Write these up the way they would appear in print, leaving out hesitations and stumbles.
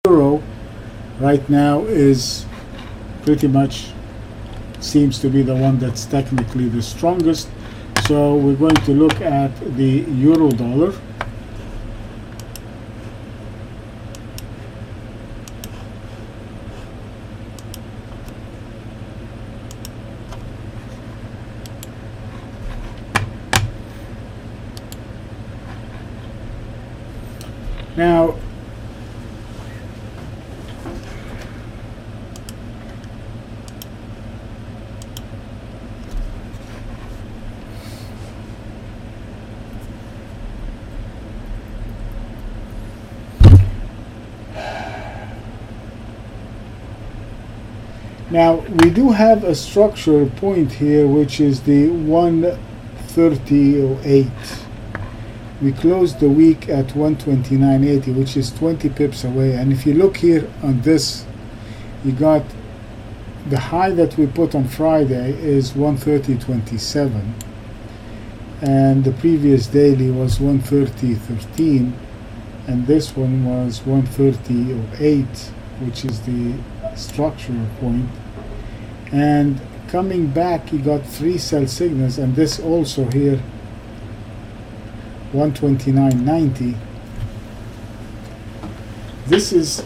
euro right now is pretty much seems to be the one that's technically the strongest. So we're going to look at the euro dollar. Now, we do have a structure point here, which is the 130.08. We closed the week at 129.80, which is 20 pips away. And if you look here on this, you got the high that we put on Friday is 130.27, and the previous daily was 130.13, and this one was 130.08, which is the structural point. And coming back, you got three sell signals, and this also here 129.90. This is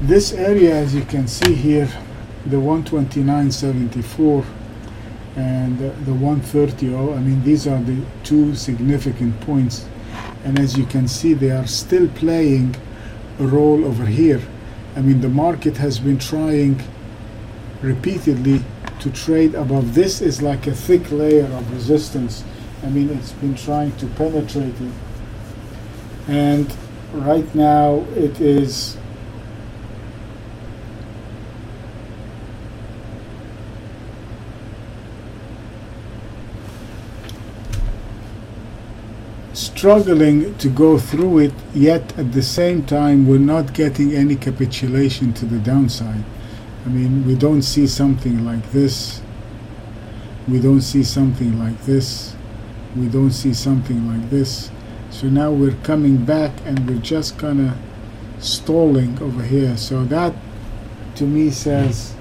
this area, as you can see here, the 129.74 and the 130.0. I mean, these are the two significant points, and as you can see, they are still playing a role over here. I mean, the market has been trying repeatedly to trade above. This is like a thick layer of resistance. I mean, it's been trying to penetrate it, and right now it is struggling to go through it, yet at the same time we're not getting any capitulation to the downside. I mean, we don't see something like this, we don't see something like this, we don't see something like this. So now we're coming back and we're just kind of stalling over here. So that to me says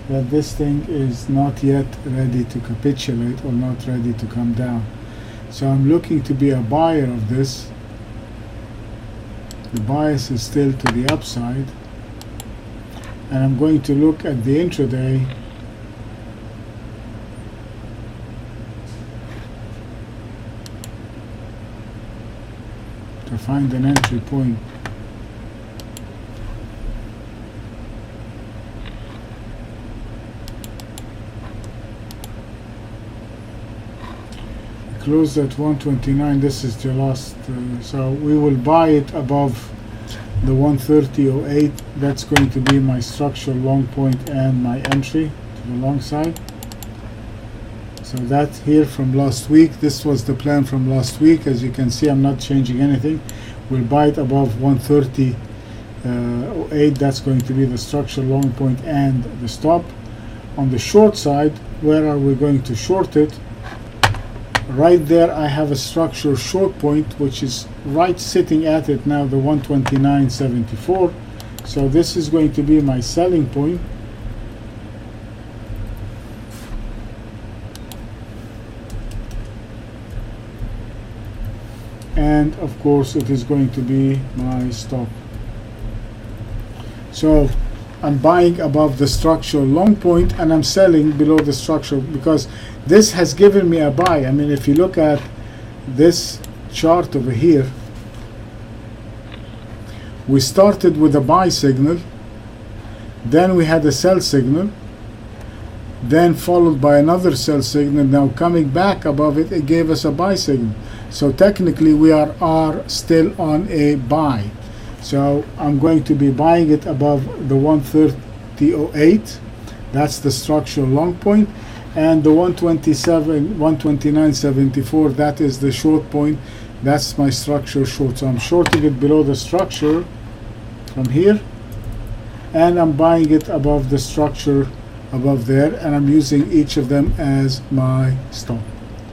that this thing is not yet ready to capitulate or not ready to come down. So I'm looking to be a buyer of this. The bias is still to the upside, and I'm going to look at the intraday to find an entry point. Closed at 129. This is the last, so we will buy it above the 130.08. That's going to be my structural long point and my entry to the long side. So that here from last week, this was the plan from last week. As you can see, I'm not changing anything. We'll buy it above 130.08. That's going to be the structural long point and the stop. On the short side, where are we going to short it? Right there I have a structural short point, which is right sitting at it now, the 129.74. So this is going to be my selling point. And of course it is going to be my stop. So I'm buying above the structural long point and I'm selling below the structural, because this has given me a buy. I mean, if you look at this chart over here, we started with a buy signal, then we had a sell signal, then followed by another sell signal. Now coming back above it, it gave us a buy signal. So technically we are still on a buy. So I'm going to be buying it above the 130.08. That's the structural long point. and the 129.74, that is the short point. That's my structure short, so I'm shorting it below the structure from here, and I'm buying it above the structure above there, and I'm using each of them as my stop.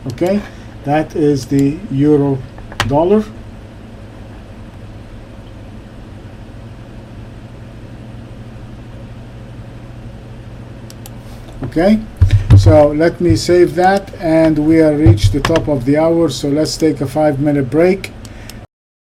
Okay, that is the euro dollar. Okay, so let me save that, and we have reached the top of the hour, so let's take a 5-minute break.